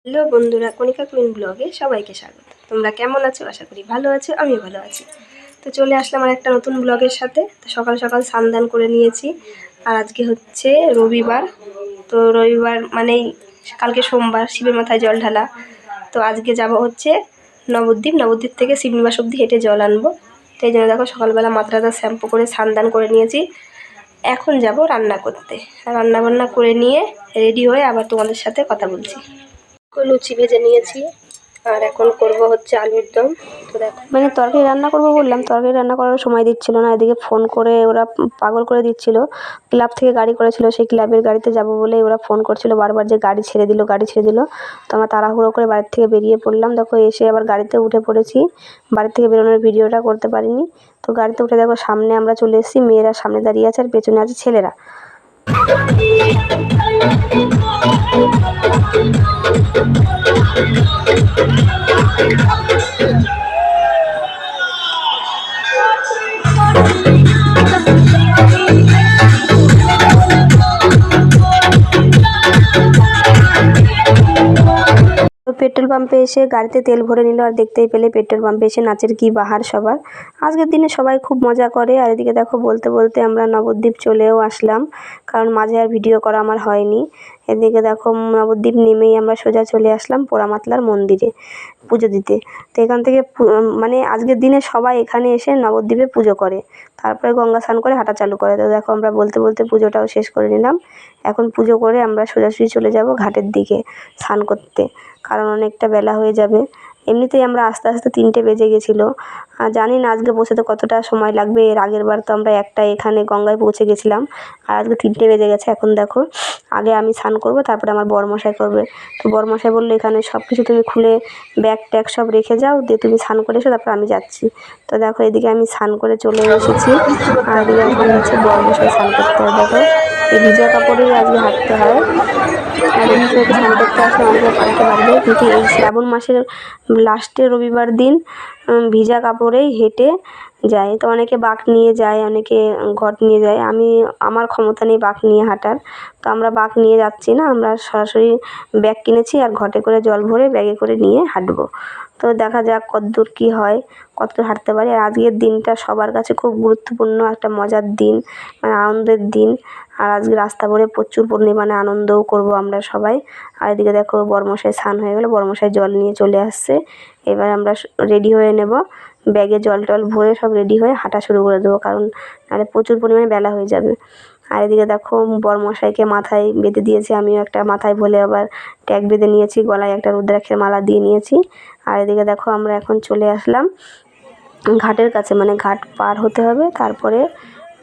Hello বন্ধুরা, কণিকা queen ব্লগে সবাইকে স্বাগত। তোমরা কেমন আছো? আশা করি ভালো আছো, আমিও ভালো আছি। তো চলে আসলাম আর একটা নতুন ব্লগের সাথে। তো সকাল সকাল স্নান করে নিয়েছি, আর আজকে হচ্ছে রবিবার। তো রবিবার মানেই কালকে সোমবার, শিবের মাথায় জল ঢালা। তো আজকে যাব হচ্ছে নবদ্বীপ থেকে শিবনিবাস অব্দি হেঁটে জল আনবো। তো এই জন্য দেখো সকালবেলা মাথাটা শ্যাম্পু করে স্নান করে নিয়েছি। এখন যাব রান্না করতে, রান্না বান্না করে নিয়ে রেডি হয়ে আবার তোমাদের সাথে কথা বলছি। লুচি ভেজে নিয়েছি, আর এখন করব হচ্ছে আলুর দম। তো দেখো মানে তরকারি রান্না করব বললাম, তরকারি রান্না করার সময় দিচ্ছিল না। এদিকে ফোন করে ওরা পাগল করে দিচ্ছিল। ক্লাব থেকে গাড়ি করেছিল, সেই ক্লাবের গাড়িতে যাব বলে ওরা ফোন করছিল বারবার যে গাড়ি ছেড়ে দিল। তো আমরা তাড়াহুড়ো করে বাড়ির থেকে বেরিয়ে পড়লাম। দেখো এসে আবার গাড়িতে উঠে পড়েছি। বাড়ি থেকে বেরোনোর ভিডিওটা করতে পারিনি। তো গাড়িতে উঠে দেখো সামনে আমরা চলে এসেছি, মেয়েরা সামনে দাঁড়িয়ে আছে আর পেছনে আছে ছেলেরা। পেট্রোল পাম্পে এসে গাড়িতে তেল ভরে নিল, আর দেখতেই পেলে পেট্রোল পাম্পে এসে নাচের কি বাহার সবার। আজকের দিনে সবাই খুব মজা করে। আর এদিকে দেখো বলতে বলতে আমরা নবদ্বীপ চলেও আসলাম, কারণ মাঝে আর ভিডিও করা আমার হয়নি। এদিকে দেখো নবদ্বীপ নেমেই আমরা সোজা চলে আসলাম পোড়ামাতলার মন্দিরে পুজো দিতে। তো এখান থেকে মানে আজকের দিনে সবাই এখানে এসে নবদ্বীপে পুজো করে, তারপরে গঙ্গা স্নান করে হাঁটা চালু করে। তো দেখো আমরা বলতে বলতে পুজোটাও শেষ করে নিলাম। এখন পুজো করে আমরা সোজাসুজি চলে যাব ঘাটের দিকে স্নান করতে, কারণ অনেকটা বেলা হয়ে যাবে। এমনিতেই আমরা আস্তে আস্তে 3টে বেজে গেছিলো। জানি না আজকে পৌঁছাতে কতটা সময় লাগবে। এর আগের বার তো আমরা এখানে গঙ্গায় পৌঁছে গেছিলাম, আর আজকে 3টে বেজে গেছে। এখন দেখো আগে আমি স্নান করব, তারপরে আমার বরমশাই করবে। তো বরমশাই বললো এখানে সব কিছু তুমি খুলে ব্যাগ ট্যাগ সব রেখে যাও, দিয়ে তুমি স্নান করে এসো, তারপর আমি যাচ্ছি। তো দেখো এদিকে আমি স্নান করে চলে এসেছি, আর এদিকে এখন হচ্ছে বরমশাই স্নান করতে হয়। দেখো এই ভিজা কাপড়েই আজকে হাঁটতে হয়। আর এমনি তো স্নান করতে আসলে অনেকে পাল্টে পারবে, কিন্তু এই শ্রাবণ মাসের লাস্টে রবিবার দিন ভিজা কাপড়েই হেঁটে যায়। তো অনেকে বাঁক নিয়ে যায়, অনেকে ঘট নিয়ে যায়। আমার ক্ষমতা নেই বাঁক নিয়ে হাঁটার, তো আমরা বাঁক নিয়ে যাচ্ছি না, আমরা সরাসরি ব্যাগ কিনেছি আর ঘটে করে জল ভরে ব্যাগে করে নিয়ে হাঁটবো। তো দেখা যাক কতদূর কী হয়, কতদূর হাঁটতে পারি। আর আজকের দিনটা সবার কাছে খুব গুরুত্বপূর্ণ, একটা মজার দিন, মানে আনন্দের দিন। আর আজকে রাস্তা ভরে প্রচুর পরিমাণে আনন্দও করব আমরা সবাই। আর এদিকে দেখো বরমশাই স্নান হয়ে গেলো, বরমশাই জল নিয়ে চলে আসছে। এবার আমরা রেডি হয়ে নেব, ব্যাগে জল টল ভরে সব রেডি হয়ে হাঁটা শুরু করে দেবো, কারণ নাহলে প্রচুর পরিমাণে বেলা হয়ে যাবে। আর এদিকে দেখো বরমশাইকে মাথায় বেঁধে দিয়েছি, আমিও একটা মাথায় ভরে আবার ট্যাগ বেঁধে নিয়েছি, গলায় একটা রুদ্রাক্ষের মালা দিয়ে নিয়েছি। আর এদিকে দেখো আমরা এখন চলে আসলাম ঘাটের কাছে, মানে ঘাট পার হতে হবে, তারপরে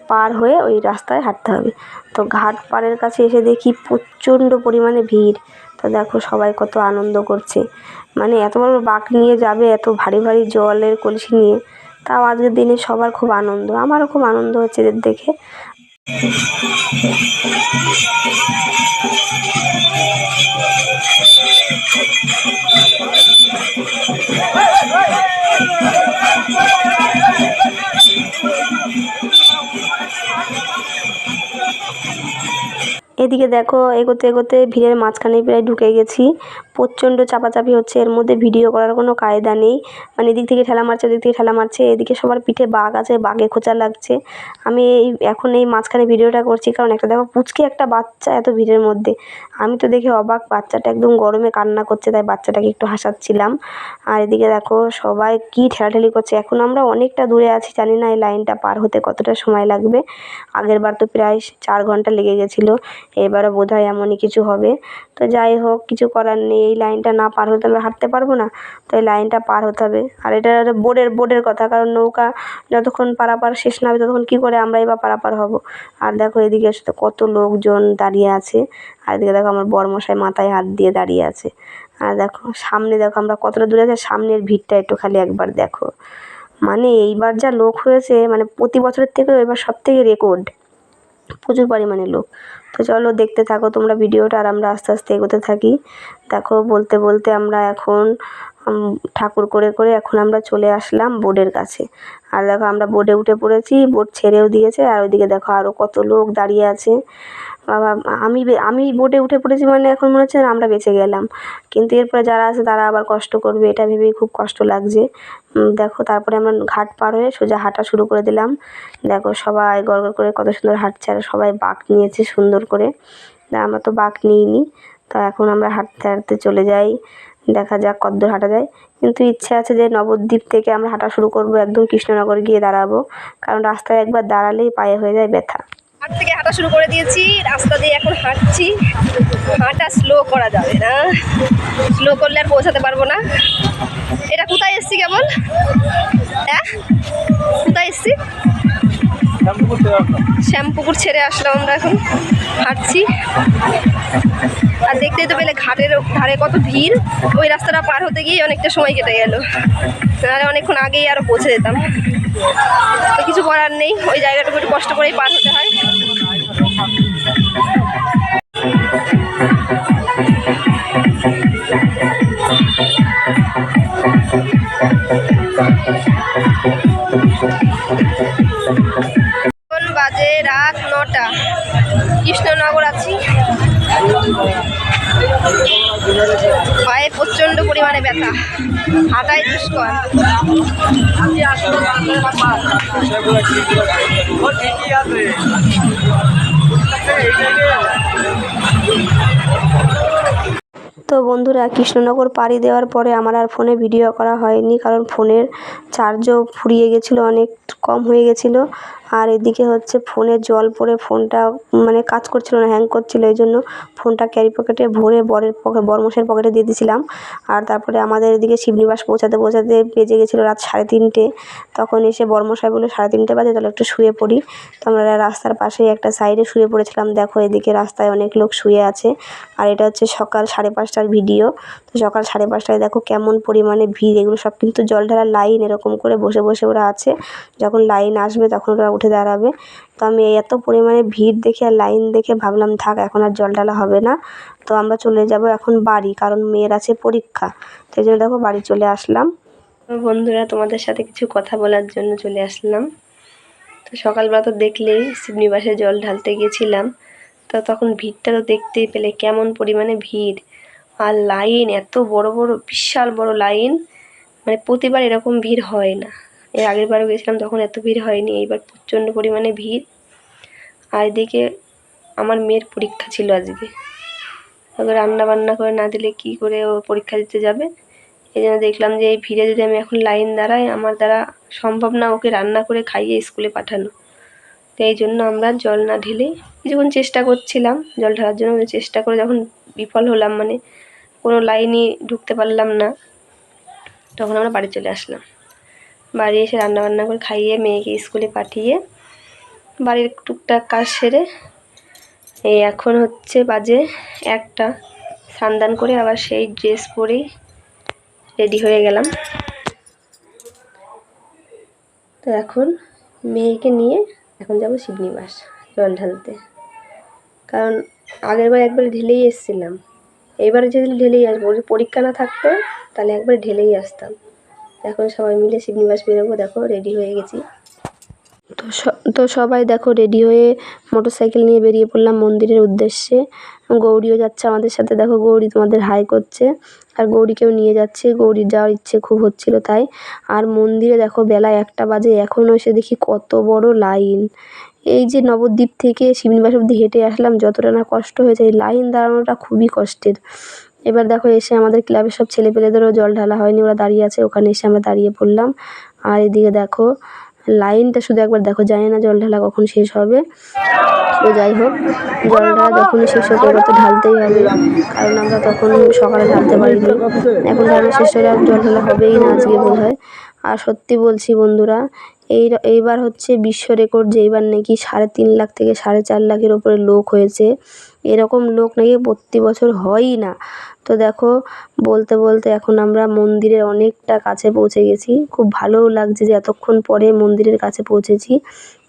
পার হয়ে ওই রাস্তায় হাঁটতে হবে। তো ঘাট পাড়ের কাছে এসে দেখি প্রচণ্ড পরিমাণে ভিড়। তো দেখো সবাই কত আনন্দ করছে, মানে এত বড় বাঁক নিয়ে যাবে, এত ভারী ভারী জলের কলসি নিয়ে। তাও আজকের দিনে সবার খুব আনন্দ, আমারও খুব আনন্দ হচ্ছে এদের দেখে। এদিকে দেখো এগোতে এগোতে ভিড়ের মাঝখানে প্রায় ঢুকে গেছি। প্রচণ্ড চাপাচাপি হচ্ছে, এর মধ্যে ভিডিও করার কোনো কায়দা নেই। মানে এদিক থেকে ঠেলা মারছে, ওদিক থেকে ঠেলা মারছে, এদিকে সবার পিঠে বাঘ আছে, বাঘে খোঁচা লাগছে। আমি এখন এই মাঝখানে ভিডিওটা করছি, কারণ একটা দেখো পুচকে একটা বাচ্চা এত ভিড়ের মধ্যে। আমি তো দেখে অবাক, বাচ্চাটা একদম গরমে কান্না করছে, তাই বাচ্চাটাকে একটু হাসাচ্ছিলাম। আর এদিকে দেখো সবাই কী ঠেলাঠেলি করছে। এখন আমরা অনেকটা দূরে আছি, জানি না এই লাইনটা পার হতে কতটা সময় লাগবে। আগের বার তো প্রায় 4 ঘন্টা লেগে গেছিলো, এবারও বোধহয় এমনই কিছু হবে। তো যাই হোক, কিছু করার নেই, এই লাইনটা না পার হতে আমরা হাঁটতে পারবো না, তো এই লাইনটা পার হতে হবে। আর এটা বোর্ডের কথা, কারণ নৌকা যতক্ষণ পারাপার শেষ না হবে ততক্ষণ কী করে আমরাই বা পারাপার হব। আর দেখো এদিকে কত লোকজন দাঁড়িয়ে আছে, আর এদিকে দেখো আমার বরমশাই মাথায় হাত দিয়ে দাঁড়িয়ে আছে। আর দেখো সামনে দেখো আমরা কতটা দূরে আছে, সামনের ভিড়টা একটু খালি একবার দেখো। মানে এইবার যা লোক হয়েছে, মানে প্রতি বছরের থেকেও এবার সবথেকে রেকর্ড, প্রচুর পরিমাণে লোক। তো চলো দেখতে থাকো তোমরা ভিডিওটা, আর আমরা আস্তে আস্তে এগোতে থাকি। দেখো বলতে বলতে আমরা এখন ঠাকুর করে করে এখন আমরা চলে আসলাম বোর্ডের কাছে। আর দেখো আমরা বোর্ডে উঠে পড়েছি, বোর্ড ছেড়েও দিয়েছে, আর ওইদিকে দেখো আরও কত লোক দাঁড়িয়ে আছে। বাবা, আমি বোটে উঠে পড়েছি মানে এখন মনে হচ্ছে আমরা বেঁচে গেলাম, কিন্তু এরপরে যারা আছে তারা আবার কষ্ট করবে, এটা ভেবেই খুব কষ্ট লাগছে। দেখো তারপরে আমরা ঘাট পার হয়ে সোজা হাঁটা শুরু করে দিলাম। দেখো সবাই গড় করে কত সুন্দর হাঁটছে, আর সবাই বাঁক নিয়েছে সুন্দর করে। আমরা তো বাঁক নিইনি। তো এখন আমরা হাঁটতে হাঁটতে চলে যাই, দেখা যাক কতদূর হাঁটা যায়। কিন্তু ইচ্ছে আছে যে নবদ্বীপ থেকে আমরা হাঁটা শুরু করব, একদম কৃষ্ণনগর গিয়ে দাঁড়াবো, কারণ রাস্তায় একবার দাঁড়ালেই পায়ে হয়ে যায় ব্যথা। হাট থেকে হাঁটা শুরু করে দিয়েছি, রাস্তা দিয়ে এখন হাঁটছি। হাঁটা স্লো করা যাবে না, স্লো করলে আর পৌঁছাতে পারবো না। এটা কোথায় এসছি কেবল? হ্যাঁ, কোথায় এসছি? শ্যামপুকুর ছেড়ে আসলাম আমরা, এখন হাঁটছি। আর দেখতেই তো পেলে ঘাটের ধারে কত ভিড়, ওই রাস্তাটা পার হতে গিয়ে অনেকটা সময় কেটে গেল, তাহলে অনেকক্ষণ আগেই আরও পৌঁছে যেতাম। তো কিছু করার নেই, ওই জায়গাটুকু একটু কষ্ট করেই পার হতে হয়। এখন বাজে রাত 9টা, কৃষ্ণনগর আছি। পায়ে প্রচন্ড পরিমাণে ব্যথা, হাঁটাই দুষ্কর। তো বন্ধুরা, কৃষ্ণনগর পাড়ি দেওয়ার পরে আমার আর ফোনে ভিডিও করা হয়নি, কারণ ফোনের চার্জও ফুরিয়ে গেছিলো, অনেক কম হয়ে গেছিলো। আর এদিকে হচ্ছে ফোনে জল পড়ে ফোনটা মানে কাজ করছিল না, হ্যাং করছিলো, এই জন্য ফোনটা ক্যারি পকেটে ভরে বরমশাইয়ের পকেটে দিয়ে দিয়েছিলাম। আর তারপরে আমাদের এদিকে শিবনিবাস পৌঁছাতে বেজে গেছিলো রাত 3:30। তখন এসে বরমশাই বললো 3:30 বাজে, তাহলে একটু শুয়ে পড়ি। তো আমরা রাস্তার পাশেই একটা সাইডে শুয়ে পড়েছিলাম। দেখো এদিকে রাস্তায় অনেক লোক শুয়ে আছে, আর এটা হচ্ছে সকাল 5:30টার ভিডিও। তো সকাল 5:30টায় দেখো কেমন পরিমাণে ভিড়, এগুলো সব কিন্তু জল ঢালার লাইন, এরকম করে বসে বসে ওরা আছে, যখন লাইন আসবে তখন ওরা উঠে দাঁড়াবে। তো আমি এত পরিমাণে ভিড় দেখে আর লাইন দেখে ভাবলাম থাক, এখন আর জল ঢালা হবে না। তো আমরা চলে যাব এখন বাড়ি, কারণ মেয়ের আছে পরীক্ষা। তো এই জন্য দেখো বাড়ি চলে আসলাম। বন্ধুরা, তোমাদের সাথে কিছু কথা বলার জন্য চলে আসলাম। তো সকালবেলা তো দেখলেই শিবনিবাসে জল ঢালতে গিয়েছিলাম, তো তখন ভিড়টা তো দেখতেই পেলে কেমন পরিমাণে ভিড়, আর লাইন এত বড় বড়, বিশাল বড় লাইন, মানে প্রতিবার এরকম ভিড় হয় না। এর আগের বারও গেছিলাম তখন এত ভিড় হয়নি, এইবার প্রচণ্ড পরিমাণে ভিড়। আর এদিকে আমার মেয়ের পরীক্ষা ছিল আজকে, ওকে রান্না বান্না করে না দিলে কি করে ও পরীক্ষা দিতে যাবে। এই জন্য দেখলাম যে এই ভিড়ে যদি আমি এখন লাইন দাঁড়াই, আমার দ্বারা সম্ভব না ওকে রান্না করে খাইয়ে স্কুলে পাঠানো। তো এই জন্য আমরা জল না ঢেলেই কিছুক্ষণ চেষ্টা করছিলাম জল ঢালার জন্য, চেষ্টা করে যখন বিফল হলাম, মানে কোনো লাইনই ঢুকতে পারলাম না, তখন আমরা বাড়ি চলে আসলাম। বাড়ি এসে রান্নাবান্না করে খাইয়ে মেয়েকে স্কুলে পাঠিয়ে বাড়ির টুকটাক কাজ সেরে এই এখন হচ্ছে বাজে 1টা। স্নান করে আবার সেই ড্রেস পরেই রেডি হয়ে গেলাম। তো এখন মেয়েকে নিয়ে এখন যাব শিবনিবাস জল ঢালতে, কারণ আগেরবার একবার ঢেলেই এসেছিলাম, এইবারে যদি ঢেলেই আসবো, পরীক্ষা না থাকতো তাহলে একবার ঢেলেই আসতাম। এখন সবাই মিলে শিবনিবাস বেরোবো, দেখো রেডি হয়ে গেছি। তো সবাই দেখো রেডি হয়ে মোটরসাইকেল নিয়ে বেরিয়ে পড়লাম মন্দিরের উদ্দেশ্যে। গৌরীও যাচ্ছে আমাদের সাথে, দেখো গৌরী তোমাদের হাই করছে, আর গৌরীকেও নিয়ে যাচ্ছে, গৌরীর যাওয়ার ইচ্ছে খুব হচ্ছিল তাই। আর মন্দিরে দেখো বেলা 1টা বাজে, এখনও এসে দেখি কত বড় লাইন। এই যে নবদ্বীপ থেকে শিবনিবাস অবধি হেঁটে আসলাম, যতটা না কষ্ট হয়েছে, এই লাইন দাঁড়ানোটা খুবই কষ্টের। এবার দেখো এসে আমাদের ক্লাবের সব ছেলেপেলেদেরও জল ঢালা হয়নি, ওরা দাঁড়িয়ে আছে, ওখানে এসে আমরা দাঁড়িয়ে পড়লাম। আর এদিকে দেখো লাইনটা শুধু একবার দেখো, জানি না জল ঢালা কখন শেষ হবে। তো যাই হোক, জল ঢালা যখনই শেষ হোক এবার তো ঢালতেই হবে, কারণ আমরা তখন সকালে ঢালতে পারিনি, এখন ঢালা শেষ হলে আর জল ঢালা হবেই না আজকে বোধ হয়। আর সত্যি বলছি বন্ধুরা, এইবার হচ্ছে বিশ্ব রেকর্ড, যে এইবার নাকি 3.5 লাখ থেকে 4.5 লাখের ওপরে লোক হয়েছে। এরকম লোক নাকি প্রতি বছর হয়ই না। তো দেখো বলতে বলতে এখন আমরা মন্দিরের অনেকটা কাছে পৌঁছে গেছি, খুব ভালোও লাগছে যে এতক্ষণ পরে মন্দিরের কাছে পৌঁছেছি।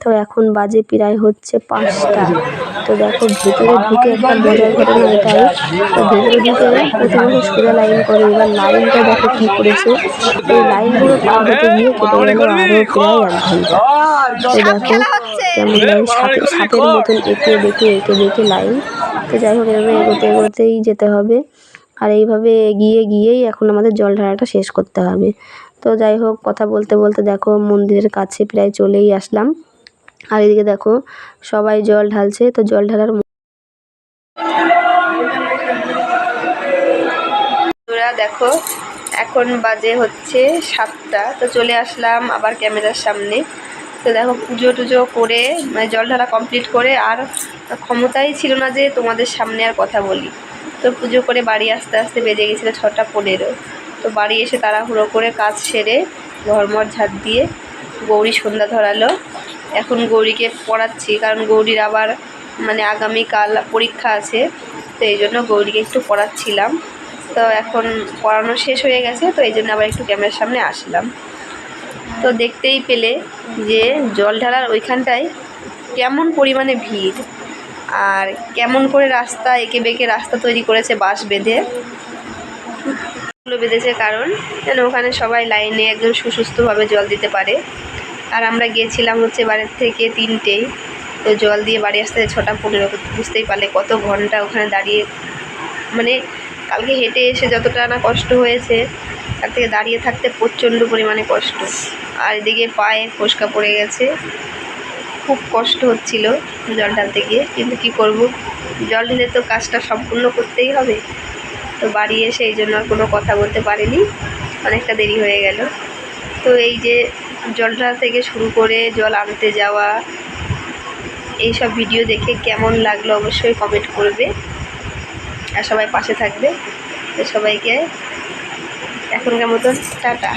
তো এখন বাজে প্রায় হচ্ছে 5টা। তো দেখো ভেতরে ঢুকে একটা মজার ঘটনা এটাই, তো ভেতরে ঢুকে প্রতি বছর সোজা লাইন করে, এবার লাইনটা দেখো কী করেছে, এই লাইনগুলো পার হতে গিয়ে কেটে গেল আরও প্রায় 1 ঘন্টা। তো দেখো কেমন লাইন, সাপের মতন এঁকে বেঁকে লাইন। তো যাই হোক, এভাবে এগোতেই যেতে হবে। আর এইভাবে এগিয়ে গিয়েই এখন আমাদের জল ঢালাটা শেষ করতে হবে। তো যাই হোক, কথা বলতে বলতে দেখো মন্দিরের কাছে প্রায় চলেই আসলাম। আর এদিকে দেখো সবাই জল ঢালছে। তো জল ঢালার দেখো এখন বাজে হচ্ছে 7টা। তো চলে আসলাম আবার ক্যামেরার সামনে। তো দেখো পুজো টুজো করে মানে জল ঢালা কমপ্লিট করে আর ক্ষমতাই ছিল না যে তোমাদের সামনে আর কথা বলি। তো পুজো করে বাড়ি আস্তে আস্তে বেজে গেছিলো 6টা 15। তো বাড়ি এসে তাড়াহুড়ো করে কাজ সেরে ঘরমর ঝাড় দিয়ে গৌরী সন্ধ্যা ধরালো। এখন গৌরীকে পড়াচ্ছি, কারণ গৌরীর আবার মানে আগামীকাল পরীক্ষা আছে। তো এই জন্য গৌরীকে একটু পড়াচ্ছিলাম। তো এখন পড়ানো শেষ হয়ে গেছে, তো এই জন্য আবার একটু ক্যামেরার সামনে আসলাম। তো দেখতেই পেলে যে জল ঢালার ওইখানটায় কেমন পরিমাণে ভিড়, আর কেমন করে রাস্তা এঁকে বেঁকে রাস্তা তৈরি করেছে বাঁশ বেঁধে বেঁধেছে, কারণ যেন ওখানে সবাই লাইনে একদম সুস্থভাবে জল দিতে পারে। আর আমরা গিয়েছিলাম হচ্ছে বাড়ির থেকে 3টেই। তো জল দিয়ে বাড়ি আসতে 6টা 15। বুঝতেই পারলে কত ঘন্টা ওখানে দাঁড়িয়ে, মানে কালকে হেঁটে এসে যতটা না কষ্ট হয়েছে তার থেকে দাঁড়িয়ে থাকতে প্রচণ্ড পরিমাণে কষ্ট। আর এদিকে পায়ে ফোসকা পড়ে গেছে, খুব কষ্ট হচ্ছিল জল ঢালতে গিয়ে। কিন্তু কি করব, জল ঢেলে তো কাজটা সম্পূর্ণ করতেই হবে। তো বাড়ি এসে এই জন্য আর কোনো কথা বলতে পারিনি, অনেকটা দেরি হয়ে গেল। তো এই যে জল ঢালা থেকে শুরু করে জল আনতে যাওয়া, এইসব ভিডিও দেখে কেমন লাগলো অবশ্যই কমেন্ট করবে, আর সবাই পাশে থাকবে। তো সবাইকে এখনকার মতন টাটা।